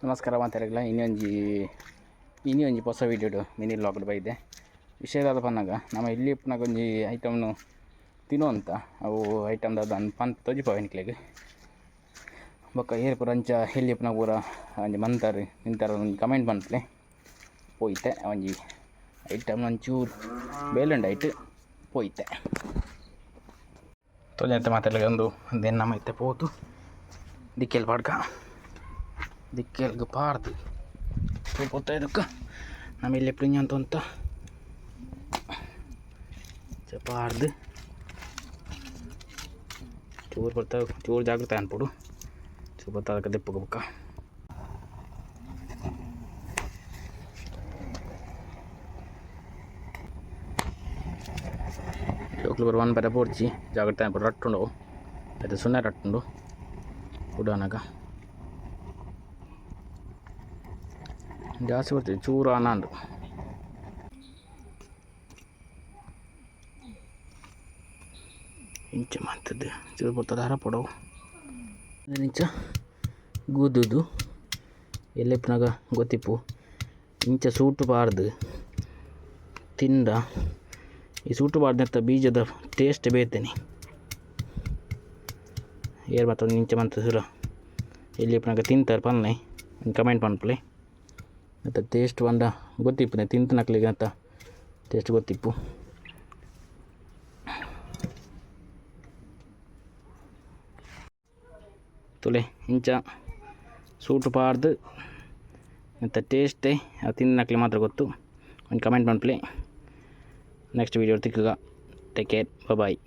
ನಮಸ್ಕಾರ ಮಾತಾಡಲ್ಲ ಇನ್ನೊಂದು ಹೊಸ ವೀಡಿಯೋ ಮಿನಿ ವ್ಲಾಗ್ ಬೈದೆ ವಿಷಯದ ಪನ್ನಾಗ ನಮ್ಮ ಇಲ್ಲಿ ಪುನಃ ಒಂಜಿ ಐಟಮ್ನು ತಿನ್ನುವಂತ ಅವು ಐಟಮ್ದ ಅದನ್ನು ಪಂತ ತೊಜಿಪವನಿಕ್ಲೆಗ್ ಬೊಕ್ಕ ಏರ್ ಪೂರ ಅಂಚ ಎಲ್ಲಿ ಪುನಃ ಪೂರ ಒಂಜಿ ಮಂತಾರೆ ನಿಂತಾರ ಒಂದು ಕಮೆಂಟ್ ಬಂತಲೆ ಪೋಯ್ತೆ ಒಂಜಿ ಐಟಮ್ ಒಂಚೂರು ಬೇಲುಂಡು ಐಟ್ ಪೋಯ್ತೆ ತೊಜಂತ ಮಾತಾಡಲಿಕ್ಕೆ ಒಂದು ನಮ್ಮ ಐತೆ ಪೋತು ದಿಕ್ಕೆಲ್ ಪಾಡ್ಕ ದಿಕ್ಕೆಲ್ಗೆ ಪಾರ್ದು ಗೊತ್ತಾ ಇದಕ್ಕೆ ನಮ್ಮ ಇಲ್ಲಿ ಪ್ರಿಂಜ್ ಅಂತ ಪಾರ್ದು ಚೂರು ಬರ್ತಾವೆ ಚೂರು ಜಾಗ್ರತೆ ಅನ್ಬಿಡು ಚೂರು ಬರ್ತಾ ಅದಕ್ಕೆ ದೆಪ್ಪಗಬೇಕ ಚೋಕ್ಲು ಬರ್ ಒನ್ ಬರ ಪೋಡ್ಚಿ ಜಾಗ್ರತೆ ಅನ್ಬಿಡು ರಟ್ಟುಂಡು ಅದು ಸುಮ್ಮನೆ ರಟ್ಟುಂಡು ಉಡಾನಾಗ ಜಾಸ್ತಿ ಬರ್ತೀವಿ ಚೂರು ಅನಾಂಡು ಇಂಚ ಮಾಡ್ತದೆ ಚೂರು ಬರ್ತದೆ ಹರ ಪಡವು ಇಂಚ ಗೂದುದು ಎಲ್ಲೆಪ್ಪನಾಗ ಗೊತ್ತಿಪ್ಪು ಇಂಚ ಸೂಟು ಬಾರ್ದು ತಿಂದ ಈ ಸೂಟು ಬಾರ್ದಂಥ ಬೀಜದ ಟೇಸ್ಟ್ ಬೇತೇನೆ ಏರ್ ಮಾತ್ರ ಇಂಚ ಮಂತ ಸುರ ಎಲ್ಲಿಪ್ಪನಾಗ ತಿಂತಾರೆ ಪನ್ನೆ ಕಮೆಂಟ್ ಪನ್ಪಲೆ ಮತ್ತು ಟೇಸ್ಟ್ ಬಂದ ಗೊತ್ತಿಪ್ಪು ತಿಂತ ನಕ್ಲಿಗೆ ಅಂತ ಟೇಸ್ಟ್ ಗೊತ್ತಿಪ್ಪು ತುಲೆ ಇಂಚ ಸೂಟು ಪಾರ್ದು ಮತ್ತು ಟೇಸ್ಟೇ ಅದು ತಿಂದ ನಕ್ಲಿ ಮಾತ್ರ ಗೊತ್ತು ಒಂದು ಕಮೆಂಟ್ ಮಾಡ್ಪ್ಲೆ ನೆಕ್ಸ್ಟ್ ವೀಡಿಯೋ ತಿಕ್ಕಗ ಟೇಕ್ ಕೇರ್ ಬಾಯ್